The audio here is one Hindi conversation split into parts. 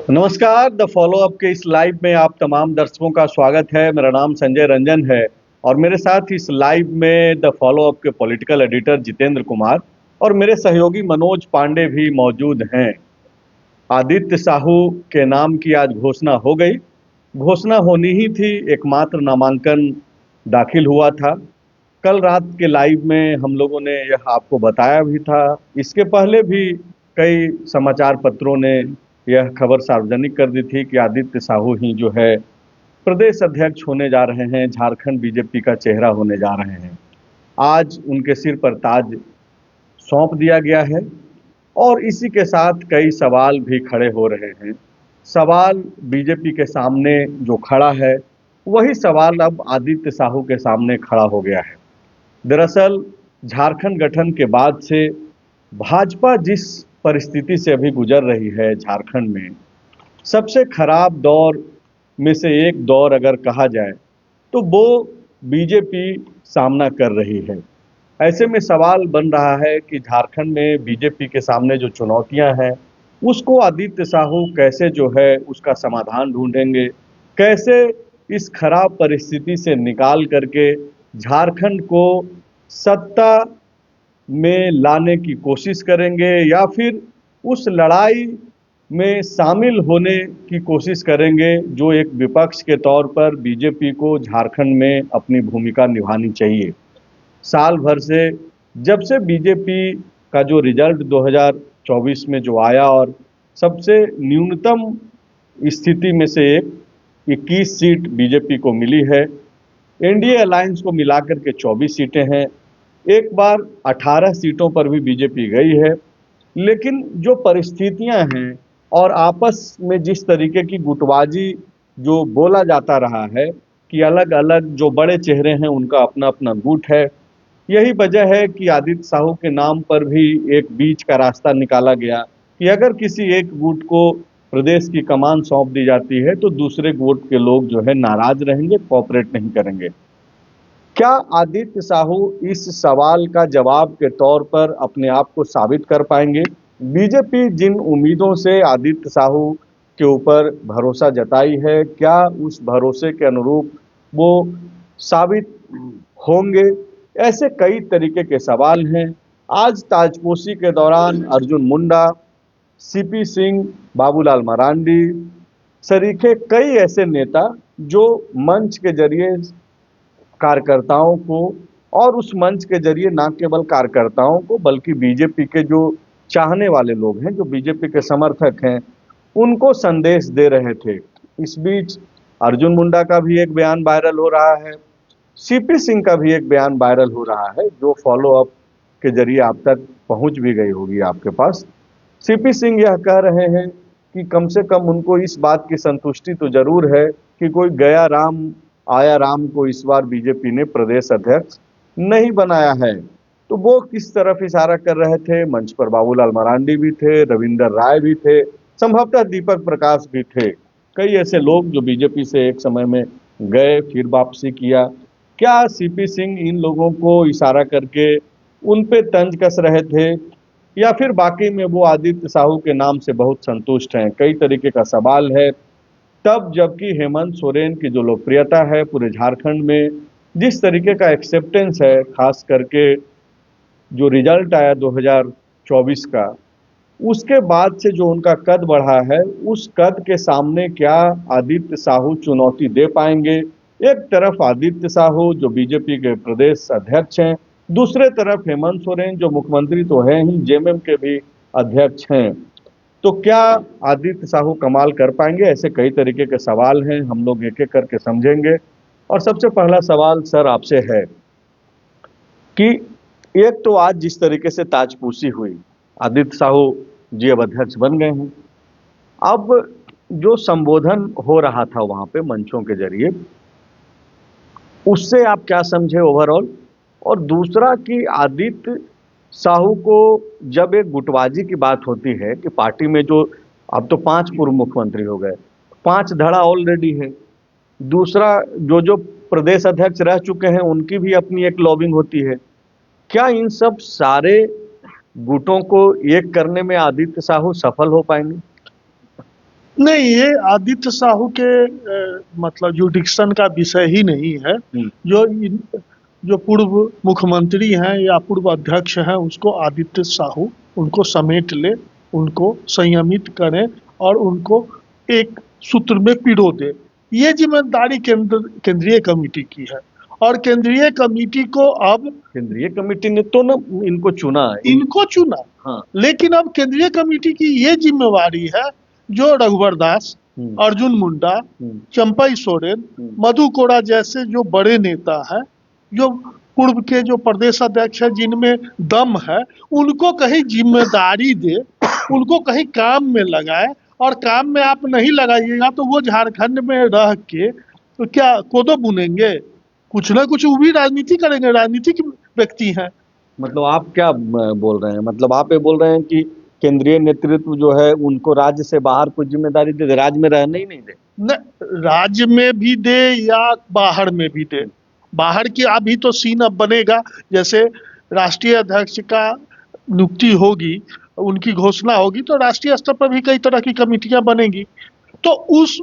नमस्कार। द फॉलो अप के इस लाइव में आप तमाम दर्शकों का स्वागत है। मेरा नाम संजय रंजन है और मेरे साथ इस लाइव में द फॉलो अप के पॉलिटिकल एडिटर जितेंद्र कुमार और मेरे सहयोगी मनोज पांडे भी मौजूद हैं। आदित्य साहू के नाम की आज घोषणा हो गई। घोषणा होनी ही थी, एकमात्र नामांकन दाखिल हुआ था। कल रात के लाइव में हम लोगों ने यह आपको बताया भी था। इसके पहले भी कई समाचार पत्रों ने यह खबर सार्वजनिक कर दी थी कि आदित्य साहू ही जो है प्रदेश अध्यक्ष होने जा रहे हैं, झारखंड बीजेपी का चेहरा होने जा रहे हैं। आज उनके सिर पर ताज सौंप दिया गया है और इसी के साथ कई सवाल भी खड़े हो रहे हैं। सवाल बीजेपी के सामने जो खड़ा है, वही सवाल अब आदित्य साहू के सामने खड़ा हो गया है। दरअसल झारखंड गठन के बाद से भाजपा जिस परिस्थिति से अभी गुजर रही है झारखंड में, सबसे खराब दौर में से एक दौर अगर कहा जाए तो वो बीजेपी सामना कर रही है। ऐसे में सवाल बन रहा है कि झारखंड में बीजेपी के सामने जो चुनौतियां हैं, उसको आदित्य साहू कैसे जो है उसका समाधान ढूंढेंगे, कैसे इस खराब परिस्थिति से निकाल करके झारखंड को सत्ता में लाने की कोशिश करेंगे या फिर उस लड़ाई में शामिल होने की कोशिश करेंगे जो एक विपक्ष के तौर पर बीजेपी को झारखंड में अपनी भूमिका निभानी चाहिए। साल भर से जब से बीजेपी का जो रिजल्ट 2024 में जो आया और सबसे न्यूनतम स्थिति में से एक 21 सीट बीजेपी को मिली है। एनडीए अलायंस को मिलाकर के 24 सीटें हैं। एक बार 18 सीटों पर भी बीजेपी गई है। लेकिन जो परिस्थितियां हैं और आपस में जिस तरीके की गुटबाजी जो बोला जाता रहा है कि अलग अलग जो बड़े चेहरे हैं उनका अपना अपना गुट है, यही वजह है कि आदित्य साहू के नाम पर भी एक बीच का रास्ता निकाला गया कि अगर किसी एक गुट को प्रदेश की कमान सौंप दी जाती है तो दूसरे गुट के लोग जो है नाराज रहेंगे, कोऑपरेट नहीं करेंगे। क्या आदित्य साहू इस सवाल का जवाब के तौर पर अपने आप को साबित कर पाएंगे? बीजेपी जिन उम्मीदों से आदित्य साहू के ऊपर भरोसा जताई है, क्या उस भरोसे के अनुरूप वो साबित होंगे? ऐसे कई तरीके के सवाल हैं। आज ताजपोशी के दौरान अर्जुन मुंडा, सीपी सिंह, बाबूलाल मरांडी सरीखे कई ऐसे नेता जो मंच के जरिए कार्यकर्ताओं को और उस मंच के जरिए न केवल कार्यकर्ताओं को बल्कि बीजेपी के जो चाहने वाले लोग हैं, जो बीजेपी के समर्थक हैं, उनको संदेश दे रहे थे। इस बीच अर्जुन मुंडा का भी एक बयान वायरल हो रहा है, सीपी सिंह का भी एक बयान वायरल हो रहा है जो फॉलो अप के जरिए आप तक पहुंच भी गई होगी आपके पास। सीपी सिंह यह कह रहे हैं कि कम से कम उनको इस बात की संतुष्टि तो जरूर है कि कोई गया राम आया राम को इस बार बीजेपी ने प्रदेश अध्यक्ष नहीं बनाया है। तो वो किस तरफ इशारा कर रहे थे? मंच पर बाबूलाल मरांडी भी थे, रविंदर राय भी थे, संभवतः दीपक प्रकाश भी थे। कई ऐसे लोग जो बीजेपी से एक समय में गए फिर वापसी किया। क्या सीपी सिंह इन लोगों को इशारा करके उन पे तंज कस रहे थे या फिर वाकई में वो आदित्य साहू के नाम से बहुत संतुष्ट हैं? कई तरीके का सवाल है। तब जबकि हेमंत सोरेन की जो लोकप्रियता है पूरे झारखंड में, जिस तरीके का एक्सेप्टेंस है, खास करके जो रिजल्ट आया 2024 का, उसके बाद से जो उनका कद बढ़ा है, उस कद के सामने क्या आदित्य साहू चुनौती दे पाएंगे? एक तरफ आदित्य साहू जो बीजेपी के प्रदेश अध्यक्ष हैं, दूसरे तरफ हेमंत सोरेन जो मुख्यमंत्री तो हैं ही, जेएमएम के भी अध्यक्ष हैं। तो क्या आदित्य साहू कमाल कर पाएंगे? ऐसे कई तरीके के सवाल हैं, हम लोग एक एक करके समझेंगे। और सबसे पहला सवाल सर आपसे है कि एक तो आज जिस तरीके से ताजपोशी हुई, आदित्य साहू जी अब अध्यक्ष बन गए हैं। अब जो संबोधन हो रहा था वहां पे मंचों के जरिए, उससे आप क्या समझे ओवरऑल? और दूसरा कि आदित्य साहू को जब एक गुटबाजी की बात होती है कि पार्टी में जो अब तो 5 पूर्व मुख्यमंत्री हो गए, 5 धड़ा ऑलरेडी है। दूसरा जो जो प्रदेश अध्यक्ष रह चुके हैं उनकी भी अपनी एक लॉबिंग होती है। क्या इन सब सारे गुटों को एक करने में आदित्य साहू सफल हो पाएंगे? नहीं, ये आदित्य साहू के मतलब जुडिक्शन का विषय ही नहीं है। जो जो पूर्व मुख्यमंत्री हैं या पूर्व अध्यक्ष हैं, उसको आदित्य साहू उनको समेट ले, उनको संयमित करें और उनको एक सूत्र में पिरो दे। ये जिम्मेदारी केंद्रीय कमेटी की है और केंद्रीय कमेटी को अब केंद्रीय कमेटी ने तो ना इनको चुना है। इनको चुना। हाँ। लेकिन अब केंद्रीय कमेटी की ये जिम्मेवारी है, जो रघुवर दास, अर्जुन मुंडा, चंपई सोरेन, मधु कोड़ा जैसे जो बड़े नेता हैं, जो पूर्व के जो प्रदेश अध्यक्ष है, जिनमें दम है, उनको कहीं जिम्मेदारी दे, उनको कहीं काम में लगाए। और काम में आप नहीं लगाइएगा तो वो झारखंड में रह के तो क्या कोदो बुनेंगे? कुछ ना कुछ वो भी राजनीति करेंगे, राजनीतिक व्यक्ति हैं। मतलब आप क्या बोल रहे हैं? मतलब आप ये बोल रहे हैं कि केंद्रीय नेतृत्व जो है उनको राज्य से बाहर कोई जिम्मेदारी दे, राज्य में रहने ही नहीं दे? न, राज्य में भी दे या बाहर में भी दे। बाहर की अभी तो सीन अब बनेगा, जैसे राष्ट्रीय अध्यक्ष का नियुक्ति होगी, उनकी घोषणा होगी, तो राष्ट्रीय स्तर पर भी कई तरह की कमेटियां बनेगी। तो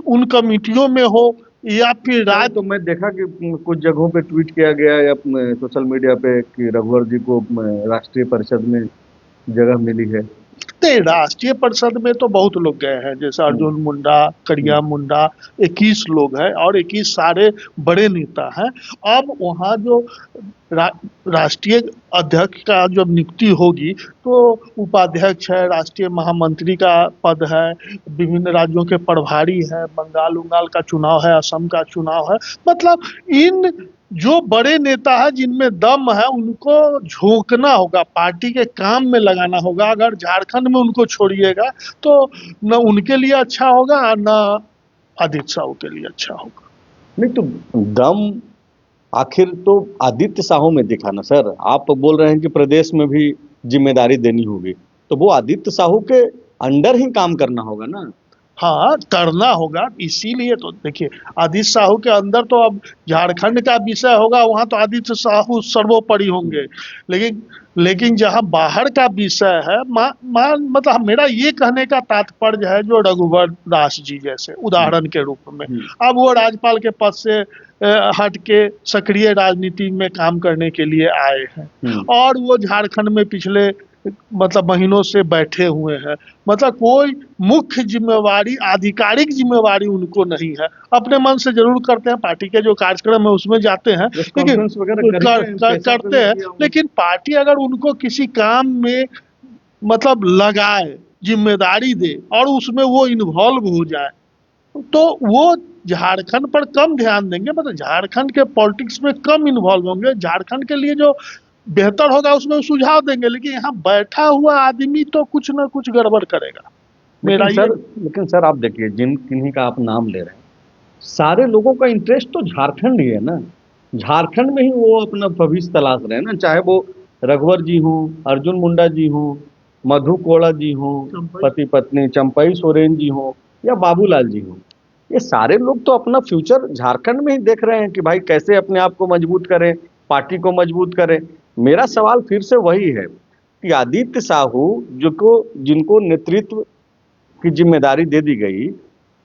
उन कमेटियों में हो या फिर तो मैं देखा कि कुछ जगहों पे ट्वीट किया गया या सोशल मीडिया पे कि रघुवर जी को राष्ट्रीय परिषद में जगह मिली है। राष्ट्रीय परिषद में तो बहुत लोग गए हैं, जैसे अर्जुन मुंडा, करिया मुंडा, 21 लोग हैं और 21 सारे बड़े नेता हैं। अब वहाँ जो राष्ट्रीय अध्यक्ष का जब नियुक्ति होगी तो उपाध्यक्ष है, राष्ट्रीय महामंत्री का पद है, विभिन्न राज्यों के प्रभारी है, बंगाल उंगाल का चुनाव है, असम का चुनाव है। मतलब इन जो बड़े नेता है, जिनमें दम है, उनको झोंकना होगा, पार्टी के काम में लगाना होगा। अगर झारखंड में उनको छोड़िएगा तो न उनके लिए अच्छा होगा न आदित्य साहू के लिए अच्छा होगा। नहीं तो दम आखिर तो आदित्य साहू में दिखा ना सर। आप बोल रहे हैं कि प्रदेश में भी जिम्मेदारी देनी होगी, तो वो आदित्य साहू के अंडर ही काम करना होगा ना। हाँ, करना होगा। इसीलिए तो देखिए, आदित्य साहू के अंदर तो अब झारखंड का विषय होगा, वहाँ तो आदित्य साहू सर्वोपरि होंगे। लेकिन जहाँ बाहर का विषय है, मतलब मेरा ये कहने का तात्पर्य है, जो रघुवर दास जी जैसे उदाहरण के रूप में, अब वो राज्यपाल के पद से हट के सक्रिय राजनीति में काम करने के लिए आए हैं और वो झारखंड में पिछले मतलब महीनों से बैठे हुए हैं। मतलब कोई मुख्य जिम्मेवारी, आधिकारिक जिम्मेवारी उनको नहीं है। अपने मन से जरूर करते हैं, पार्टी के जो कार्यक्रम है उसमें जाते हैं, लेकिन करते हैं, लेकिन पार्टी अगर उनको किसी काम में मतलब लगाए, जिम्मेदारी दे और उसमें वो इन्वॉल्व हो जाए, तो वो झारखंड पर कम ध्यान देंगे, मतलब झारखंड के पॉलिटिक्स में कम इन्वॉल्व होंगे। झारखंड के लिए जो बेहतर होगा उसमें सुझाव देंगे, लेकिन यहाँ बैठा हुआ आदमी तो कुछ ना कुछ गड़बड़ करेगा। लेकिन सर आप देखिए, जिन किन्हीं का आप नाम ले रहे हैं, सारे लोगों का इंटरेस्ट तो झारखंड ही है ना। झारखंड में ही वो अपना भविष्य तलाश रहे हैं ना, चाहे वो रघुवर जी हों, अर्जुन मुंडा जी हों, मधु कोड़ा जी हों, पति पत्नी चंपई सोरेन जी हों या बाबूलाल जी हों, ये सारे लोग तो अपना फ्यूचर झारखंड में ही देख रहे हैं कि भाई कैसे अपने आप को मजबूत करें, पार्टी को मजबूत करें। मेरा सवाल फिर से वही है कि आदित्य साहू जिनको नेतृत्व की जिम्मेदारी दे दी गई,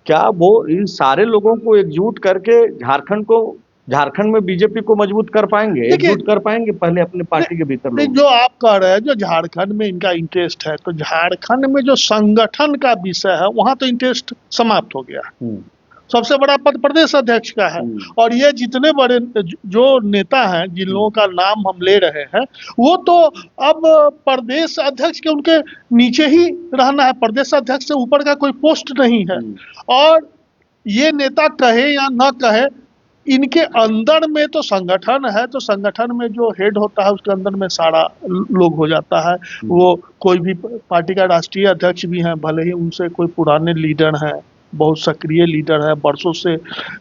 क्या वो इन सारे लोगों को एकजुट करके झारखंड में बीजेपी को मजबूत कर पाएंगे, एकजुट कर पाएंगे पहले अपने पार्टी के भीतर लोग? जो आप कह रहे हैं, जो झारखंड में इनका इंटरेस्ट है, तो झारखंड में जो संगठन का विषय है वहां तो इंटरेस्ट समाप्त हो गया। सबसे बड़ा पद प्रदेश अध्यक्ष का है और ये जितने बड़े जो नेता हैं, जिन लोगों का नाम हम ले रहे हैं, वो तो अब प्रदेश अध्यक्ष के उनके नीचे ही रहना है। प्रदेश अध्यक्ष से ऊपर का कोई पोस्ट नहीं है। और ये नेता कहे या न कहे, इनके अंदर में तो संगठन है, तो संगठन में जो हेड होता है उसके अंदर में सारा लोग हो जाता है। वो कोई भी पार्टी का राष्ट्रीय अध्यक्ष भी है, भले ही उनसे कोई पुराने लीडर हैं, बहुत सक्रिय लीडर है, बरसों से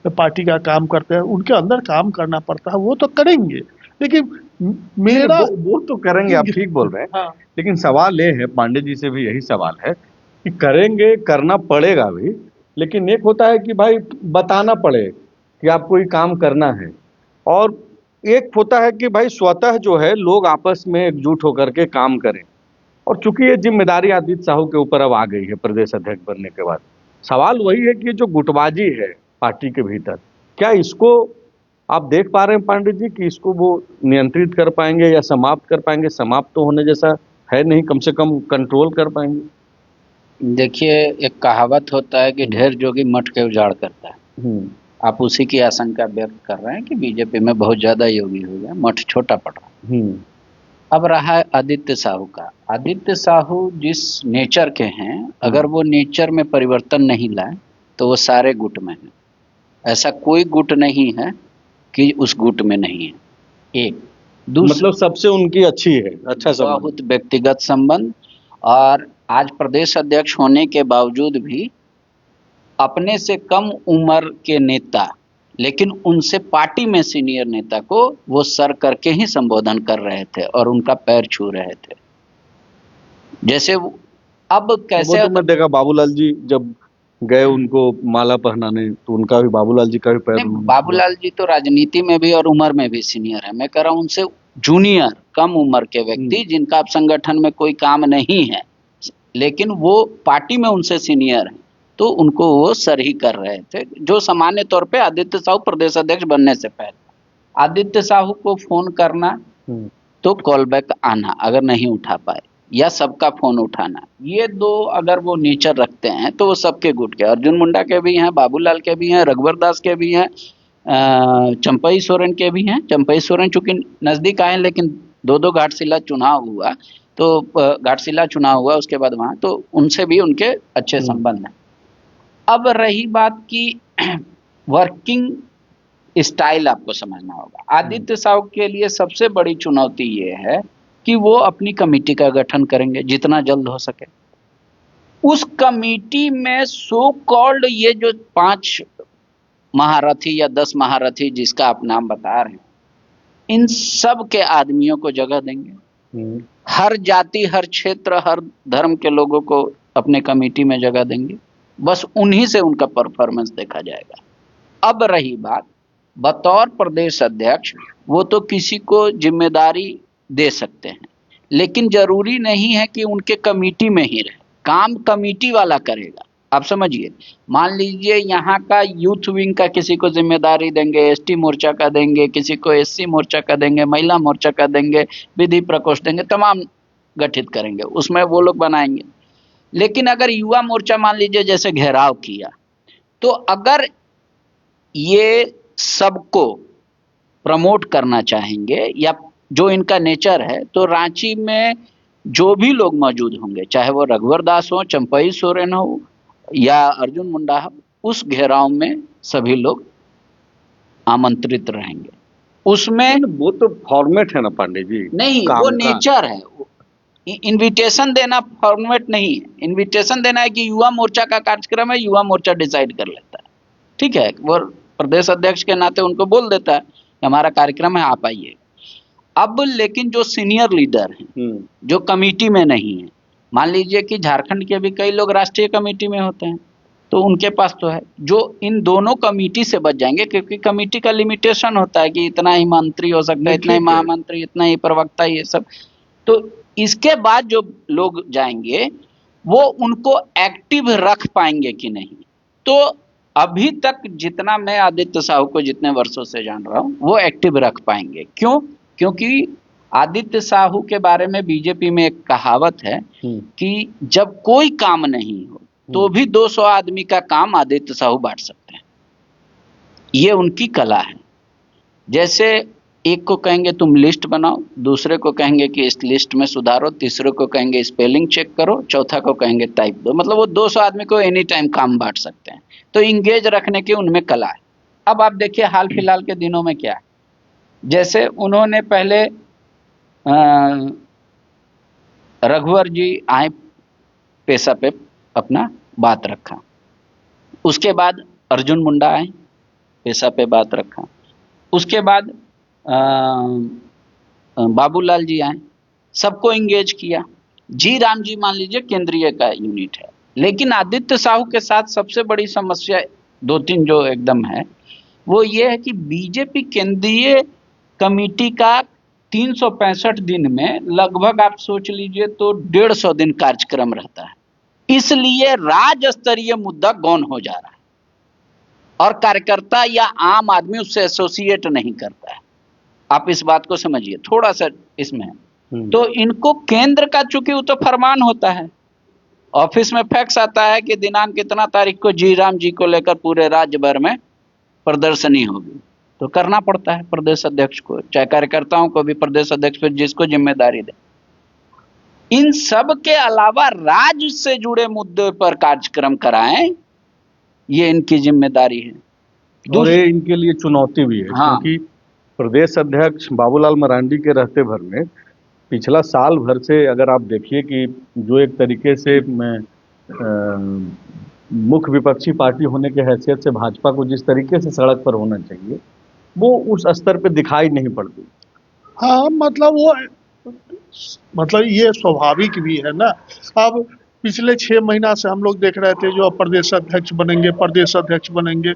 पार्टी का काम करते हैं, उनके अंदर काम करना पड़ता है, वो तो करेंगे। लेकिन मेरा वो तो करेंगे, आप ठीक बोल रहे हैं। हाँ। लेकिन सवाल ये है, पांडे जी से भी यही सवाल है कि करेंगे, करना पड़ेगा भी, लेकिन एक होता है कि भाई बताना पड़े कि आपको ये काम करना है, और एक होता है कि भाई स्वतः जो है लोग आपस में एकजुट होकर के काम करें। और चूंकि ये जिम्मेदारी आदित्य साहू के ऊपर अब आ गई है प्रदेश अध्यक्ष बनने के बाद, सवाल वही है कि ये जो गुटबाजी है पार्टी के भीतर, क्या इसको आप देख पा रहे हैं पांडे जी कि इसको वो नियंत्रित कर पाएंगे या समाप्त कर पाएंगे? समाप्त तो होने जैसा है नहीं, कम से कम कंट्रोल कर पाएंगे? देखिए, एक कहावत होता है कि ढेर जोगी मठ के उजाड़ करता है। आप उसी की आशंका व्यक्त कर रहे हैं कि बीजेपी में बहुत ज्यादा योगी हो गया, मठ छोटा पड़ रहा है। अब रहा है आदित्य साहू का। आदित्य साहू जिस नेचर के हैं, अगर वो नेचर में परिवर्तन नहीं लाए तो वो सारे गुट में है। ऐसा कोई गुट नहीं है कि उस गुट में नहीं है। एक मतलब सबसे उनकी अच्छी है, अच्छा संबंध, बहुत व्यक्तिगत संबंध। और आज प्रदेश अध्यक्ष होने के बावजूद भी अपने से कम उम्र के नेता, लेकिन उनसे पार्टी में सीनियर नेता को वो सर करके ही संबोधन कर रहे थे और उनका पैर छू रहे थे। जैसे अब कैसे वो तो मैं देखा बाबूलाल जी जब गए उनको माला पहनाने, तो उनका भी, बाबूलाल जी का भी पैर। बाबूलाल जी तो राजनीति में भी और उम्र में भी सीनियर है। मैं कह रहा हूं उनसे जूनियर, कम उम्र के व्यक्ति जिनका अब संगठन में कोई काम नहीं है, लेकिन वो पार्टी में उनसे सीनियर है, तो उनको वो सर ही कर रहे थे। जो सामान्य तौर पे आदित्य साहू प्रदेश अध्यक्ष बनने से पहले, आदित्य साहू को फोन करना तो कॉल बैक आना अगर नहीं उठा पाए, या सबका फोन उठाना, ये दो अगर वो नेचर रखते हैं तो वो सबके गुट के, अर्जुन मुंडा के भी हैं, बाबूलाल के भी हैं, रघुवर दास के भी हैं, चंपई सोरेन के भी हैं। चंपई सोरेन चूंकि नजदीक आए, लेकिन दो घाटशिला चुनाव हुआ, तो घाटशिला चुनाव हुआ उसके बाद वहां, तो उनसे भी उनके अच्छे संबंध हैं। अब रही बात की वर्किंग स्टाइल, आपको समझना होगा। आदित्य साहू के लिए सबसे बड़ी चुनौती ये है कि वो अपनी कमेटी का गठन करेंगे जितना जल्द हो सके। उस कमेटी में सो कॉल्ड ये जो 5 महारथी या 10 महारथी जिसका आप नाम बता रहे हैं, इन सब के आदमियों को जगह देंगे। हर जाति, हर क्षेत्र, हर धर्म के लोगों को अपने कमेटी में जगह देंगे। बस उन्हीं से उनका परफॉर्मेंस देखा जाएगा। अब रही बात बतौर प्रदेश अध्यक्ष, वो तो किसी को जिम्मेदारी दे सकते हैं, लेकिन जरूरी नहीं है कि उनके कमेटी में ही रहे। काम कमेटी वाला करेगा। आप समझिए, मान लीजिए यहाँ का यूथ विंग का किसी को जिम्मेदारी देंगे, एसटी मोर्चा का देंगे, किसी को एससी मोर्चा का देंगे, महिला मोर्चा का देंगे, विधि प्रकोष्ठ देंगे, तमाम गठित करेंगे, उसमें वो लोग बनाएंगे। लेकिन अगर युवा मोर्चा मान लीजिए जैसे घेराव किया, तो अगर ये सबको प्रमोट करना चाहेंगे या जो इनका नेचर है, तो रांची में जो भी लोग मौजूद होंगे, चाहे वो रघुवर दास हो, चंपई सोरेन हो या अर्जुन मुंडा हो, उस घेराव में सभी लोग आमंत्रित रहेंगे। उसमें वो तो फॉर्मेट है ना पांडे जी, नहीं, वो नेचर है। इनविटेशन देना फॉर्मेट नहीं है। इनविटेशन देना है कि युवा मोर्चा का कार्यक्रम है, युवा मोर्चा डिसाइड कर लेता है, ठीक है। वो प्रदेश अध्यक्ष के नाते उनको बोल देता है कि हमारा कार्यक्रम है, आप आइए। अब लेकिन जो सीनियर लीडर हैं, जो कमेटी में नहीं है, मान लीजिए कि झारखंड के भी कई लोग राष्ट्रीय कमेटी में होते हैं, तो उनके पास तो है, जो इन दोनों कमेटी से बच जाएंगे, क्योंकि कमेटी का लिमिटेशन होता है कि इतना ही मंत्री हो सकता है, इतना ही महामंत्री, इतना ही प्रवक्ता, ये सब। तो इसके बाद जो लोग जाएंगे वो उनको एक्टिव रख पाएंगे कि नहीं। तो अभी तक जितना मैं आदित्य साहू को जितने वर्षों से जान रहा हूं, वो एक्टिव रख पाएंगे। क्यों? क्योंकि आदित्य साहू के बारे में बीजेपी में एक कहावत है कि जब कोई काम नहीं हो तो भी 200 आदमी का काम आदित्य साहू बांट सकते हैं। ये उनकी कला है। जैसे एक को कहेंगे तुम लिस्ट बनाओ, दूसरे को कहेंगे कि इस लिस्ट में सुधारो, तीसरे को कहेंगे स्पेलिंग चेक करो, चौथा को कहेंगे टाइप दो। मतलब वो 200 आदमी को एनी टाइम काम बांट सकते हैं। तो इंगेज रखने की उनमें कला है। अब आप देखिए हाल फिलहाल के दिनों में क्या है। जैसे उन्होंने पहले रघुवर जी आए, पेशा पे अपना बात रखा। उसके बाद अर्जुन मुंडा आए, पेशा पे बात रखा। उसके बाद बाबूलाल जी आए, सबको इंगेज किया। जी राम जी मान लीजिए केंद्रीय का यूनिट है, लेकिन आदित्य साहू के साथ सबसे बड़ी समस्या 2-3 जो एकदम है, वो ये है कि बीजेपी केंद्रीय कमेटी का 365 दिन में लगभग आप सोच लीजिए तो 150 दिन कार्यक्रम रहता है, इसलिए राज्य स्तरीय मुद्दा गौण हो जा रहा है और कार्यकर्ता या आम आदमी उससे एसोसिएट नहीं करता है। आप इस बात को समझिए थोड़ा सा इसमें। तो इनको केंद्र का, चूंकि वो तो फरमान होता है, ऑफिस में फैक्स आता है कि दिनांक कितना तारीख को जी राम जी को लेकर पूरे राज्य भर में प्रदर्शनी होगी, तो करना पड़ता है प्रदेश अध्यक्ष को, चाहे कार्यकर्ताओं को भी, प्रदेश अध्यक्ष फिर जिसको जिम्मेदारी दे। इन सब के अलावा राज्य से जुड़े मुद्दे पर कार्यक्रम कराएं, ये इनकी जिम्मेदारी है। और ये इनके लिए चुनौती भी है। हाँ। क्योंकि प्रदेश अध्यक्ष बाबूलाल मरांडी के रहते भर में पिछला साल भर से अगर आप देखिए कि जो एक तरीके से मुख्य विपक्षी पार्टी होने के हैसियत से भाजपा को जिस तरीके से सड़क पर होना चाहिए वो उस स्तर पे दिखाई नहीं पड़ती। हाँ, मतलब ये स्वाभाविक भी है ना। अब पिछले 6 महीना से हम लोग देख रहे थे जो प्रदेश अध्यक्ष बनेंगे,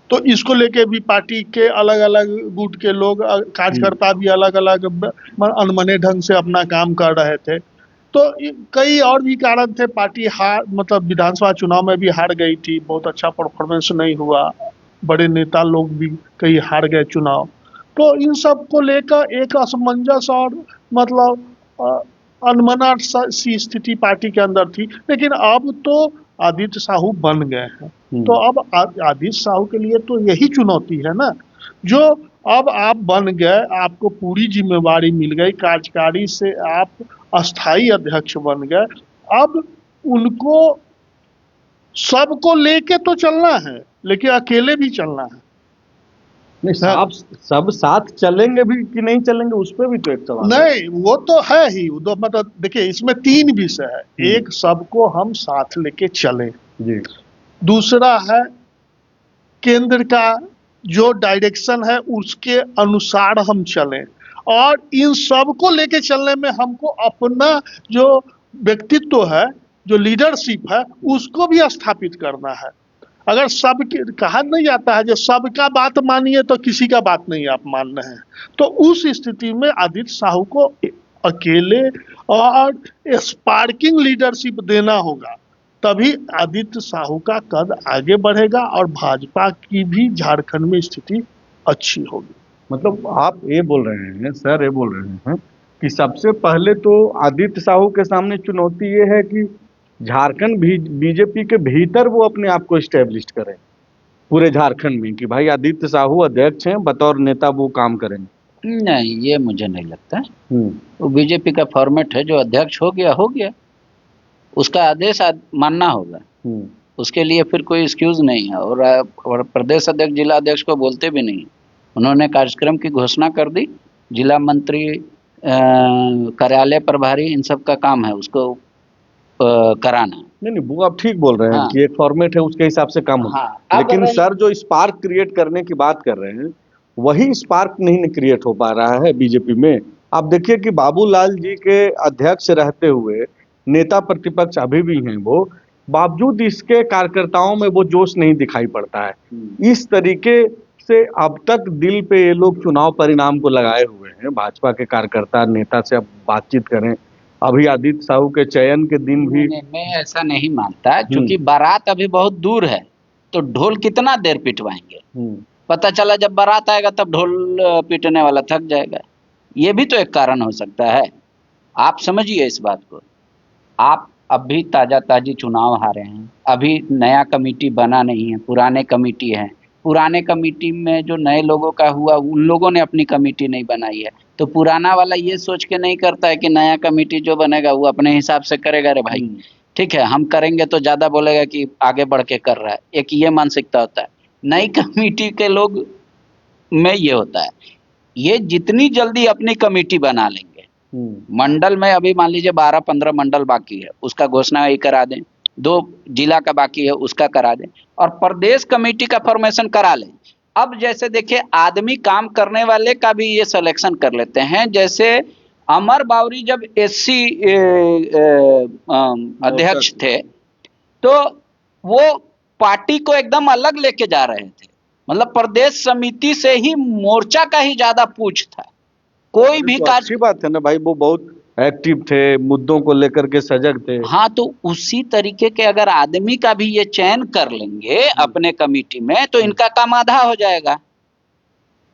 तो इसको लेके भी पार्टी के अलग अलग गुट के लोग, कार्यकर्ता भी अलग अलग अनमने ढंग से अपना काम कर रहे थे। तो कई और भी कारण थे, पार्टी मतलब विधानसभा चुनाव में भी हार गई थी, बहुत अच्छा परफॉर्मेंस नहीं हुआ, बड़े नेता लोग भी कई हार गए चुनाव। तो इन सब को लेकर एक असमंजस और मतलब अनमना सी स्थिति पार्टी के अंदर थी। लेकिन अब तो आदित्य साहू बन गए हैं, तो अब आदित्य साहू के लिए तो यही चुनौती है ना, जो अब आप बन गए, आपको पूरी जिम्मेवारी मिल गई, कार्यकारी से आप अस्थाई अध्यक्ष बन गए। अब उनको सबको लेके तो चलना है, लेकिन अकेले भी चलना है। नहीं, आप सब साथ चलेंगे भी कि नहीं चलेंगे उस पर भी तो एक सवाल नहीं, वो तो है ही। तो मतलब देखिए, इसमें 3 विषय है। एक, सबको हम साथ लेके चलें जी। दूसरा है केंद्र का जो डायरेक्शन है उसके अनुसार हम चलें, और इन सब को लेके चलने में हमको अपना जो व्यक्तित्व है, जो लीडरशिप है, उसको भी स्थापित करना है। अगर कहा नहीं जाता है जो सबका बात मानिए तो किसी का बात नहीं आप मान रहे हैं। तो उस स्थिति में आदित्य साहू को अकेले और स्पार्किंग लीडरशिप देना होगा, तभी आदित्य साहू का कद आगे बढ़ेगा और भाजपा की भी झारखंड में स्थिति अच्छी होगी। मतलब आप ये बोल रहे हैं सर, ये बोल रहे हैं कि सबसे पहले तो आदित्य साहू के सामने चुनौती ये है कि झारखंड बीजेपी के भीतर वो अपने आप को इस्टेब्लिश करें पूरे झारखंड में, कि भाई आदित्य साहू अध्यक्ष हैं, बतौर नेता वो काम करेंगे। नहीं, ये मुझे नहीं लगता। वो बीजेपी का फॉर्मेट है, जो अध्यक्ष हो गया, उसका आदेश मानना होगा, उसके लिए फिर कोई एक्सक्यूज नहीं है। और प्रदेश अध्यक्ष जिला अध्यक्ष को बोलते भी नहीं, उन्होंने कार्यक्रम की घोषणा कर दी, जिला मंत्री, कार्यालय प्रभारी, इन सब का काम है उसको कराना। नहीं, वो आप ठीक बोल रहे हैं। हाँ। कि एक फॉर्मेट है, उसके हिसाब से काम होता है। हाँ, लेकिन सर जो स्पार्क क्रिएट करने की बात कर रहे हैं, वही स्पार्क नहीं क्रिएट हो पा रहा है बीजेपी में। आप देखिए कि बाबूलाल जी के अध्यक्ष रहते हुए नेता प्रतिपक्ष अभी भी हैं, वो बावजूद इसके कार्यकर्ताओं में वो जोश नहीं दिखाई पड़ता है। इस तरीके से अब तक दिल पे ये लोग चुनाव परिणाम को लगाए हुए हैं। भाजपा के कार्यकर्ता नेता से अब बातचीत करें, अभी आदित्य साहू के चयन के दिन भी मैं ऐसा नहीं मानता, क्योंकि बारात अभी बहुत दूर है, तो ढोल कितना देर पिटवाएंगे। पता चला जब बारात आएगा तब ढोल पीटने वाला थक जाएगा। ये भी तो एक कारण हो सकता है। आप समझिए इस बात को। आप अभी ताजी चुनाव हारे हैं, अभी नया कमेटी बना नहीं है, पुराने कमेटी है। पुराने कमेटी में जो नए लोगों का हुआ, उन लोगों ने अपनी कमेटी नहीं बनाई है, तो पुराना वाला ये सोच के नहीं करता है कि नया कमेटी जो बनेगा वो अपने हिसाब से करेगा। रे भाई ठीक है, हम करेंगे तो ज़्यादा बोलेगा कि आगे बढ़ के कर रहा है। एक ये मानसिकता होता है। नई कमेटी के लोग में ये होता है, ये जितनी जल्दी अपनी कमेटी बना लेंगे, मंडल में अभी मान लीजिए 12-15 मंडल बाकी है, उसका घोषणा ही करा दें, 2 जिला का बाकी है उसका करा दें, और प्रदेश कमेटी का फॉर्मेशन करा लें। अब जैसे देखिए, आदमी काम करने वाले का भी ये सिलेक्शन कर लेते हैं। जैसे अमर बावरी जब एससी अध्यक्ष थे, तो वो पार्टी को एकदम अलग लेके जा रहे थे। मतलब प्रदेश समिति से ही मोर्चा का ही ज्यादा पूछ था, कोई भी तो कार्य। अच्छी बात है ना भाई, वो बहुत एक्टिव थे, मुद्दों को लेकर के सजग थे। हाँ, तो उसी तरीके के अगर आदमी का भी ये चयन कर लेंगे अपने कमेटी में तो इनका काम आधा हो जाएगा।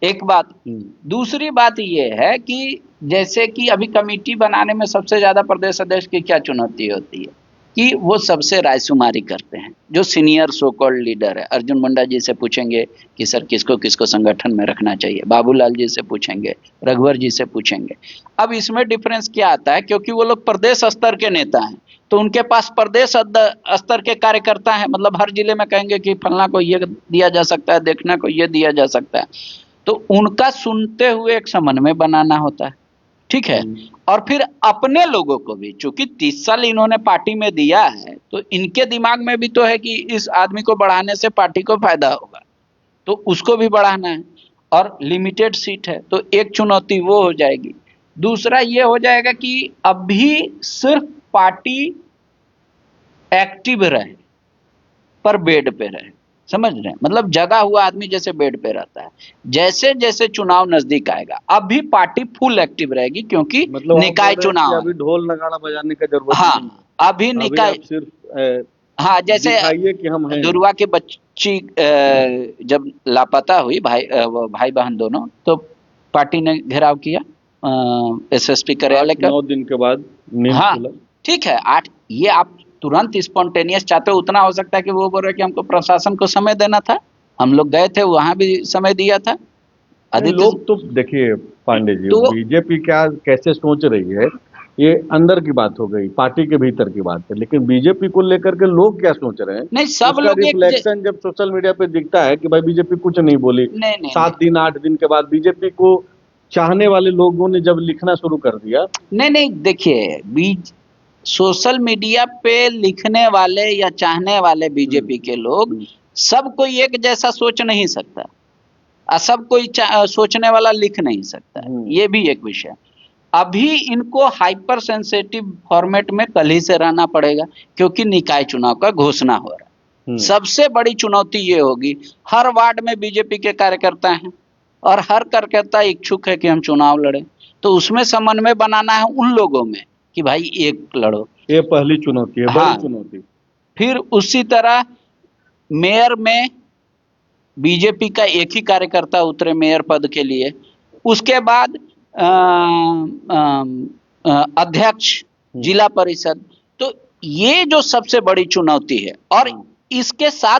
एक बात। दूसरी बात ये है कि जैसे कि अभी कमेटी बनाने में सबसे ज्यादा प्रदेश अध्यक्ष की क्या चुनौती होती है कि वो सबसे रायशुमारी करते हैं। जो सीनियर सो कॉल्ड लीडर है, अर्जुन मुंडा जी से पूछेंगे कि सर किसको किसको संगठन में रखना चाहिए, बाबूलाल जी से पूछेंगे, रघुवर जी से पूछेंगे। अब इसमें डिफरेंस क्या आता है, क्योंकि वो लोग प्रदेश स्तर के नेता हैं तो उनके पास प्रदेश स्तर के कार्यकर्ता हैं, मतलब हर जिले में कहेंगे कि फलना को ये दिया जा सकता है, देखना को ये दिया जा सकता है, तो उनका सुनते हुए एक समन्वय बनाना होता है। ठीक है। और फिर अपने लोगों को भी, चूंकि 30 साल इन्होंने पार्टी में दिया है तो इनके दिमाग में भी तो है कि इस आदमी को बढ़ाने से पार्टी को फायदा होगा, तो उसको भी बढ़ाना है। और लिमिटेड सीट है तो एक चुनौती वो हो जाएगी। दूसरा ये हो जाएगा कि अभी सिर्फ पार्टी एक्टिव रहे पर बेड पे रहे, समझ रहे हैं, मतलब जगा हुआ आदमी जैसे बेड पे रहता है। जैसे जैसे चुनाव नजदीक आएगा अभी पार्टी फुल एक्टिव रहेगी, क्योंकि मतलब निकाय चुनाव अभी ढोल नगाड़ा बजाने का जरूरत हाँ नहीं है। अभी निकाय आप सिर्फ हाँ, जैसे दिखाइए कि हम हैं। दुर्वा की बच्ची जब लापता हुई, वो भाई बहन दोनों, तो पार्टी ने घेराव किया एसएसपी कार्यालय का। 9 दिन के बाद नींद हाँ खुला। ठीक है। 8 ये आप तुरंत स्पॉन्टेनियस चाहते हो, उतना हो सकता है कि वो बोल रहे कि हमको प्रशासन को समय देना था, हम लोग गए थे वहां भी समय दिया था। लोग तो देखिए पांडे जी, तो बीजेपी क्या कैसे सोच रही है ये अंदर की बात हो गई, पार्टी के भीतर की बात है, लेकिन बीजेपी को लेकर के लोग क्या सोच रहे हैं नहीं, सब उसका लोग रिफ्लेक्शन जब सोशल मीडिया पे दिखता है कि भाई बीजेपी कुछ नहीं बोली। नहीं 7 दिन 8 दिन के बाद बीजेपी को चाहने वाले लोगों ने जब लिखना शुरू कर दिया। नहीं देखिए, सोशल मीडिया पे लिखने वाले या चाहने वाले बीजेपी के लोग सब कोई एक जैसा सोच नहीं सकता, और सब कोई सोचने वाला लिख नहीं सकता, ये भी एक विषय। अभी इनको हाइपर सेंसिटिव फॉर्मेट में कल ही से रहना पड़ेगा, क्योंकि निकाय चुनाव का घोषणा हो रहा है। सबसे बड़ी चुनौती ये होगी, हर वार्ड में बीजेपी के कार्यकर्ता हैं और हर कार्यकर्ता इच्छुक है कि हम चुनाव लड़े, तो उसमें समन्वय बनाना है उन लोगों में कि भाई एक लड़ो। ये पहली चुनौती है, हाँ, बड़ी चुनौती। फिर उसी तरह मेयर में बीजेपी का एक ही कार्यकर्ता उतरे मेयर पद के लिए, उसके बाद अध्यक्ष जिला परिषद, तो ये जो सबसे बड़ी चुनौती है। और इसके साथ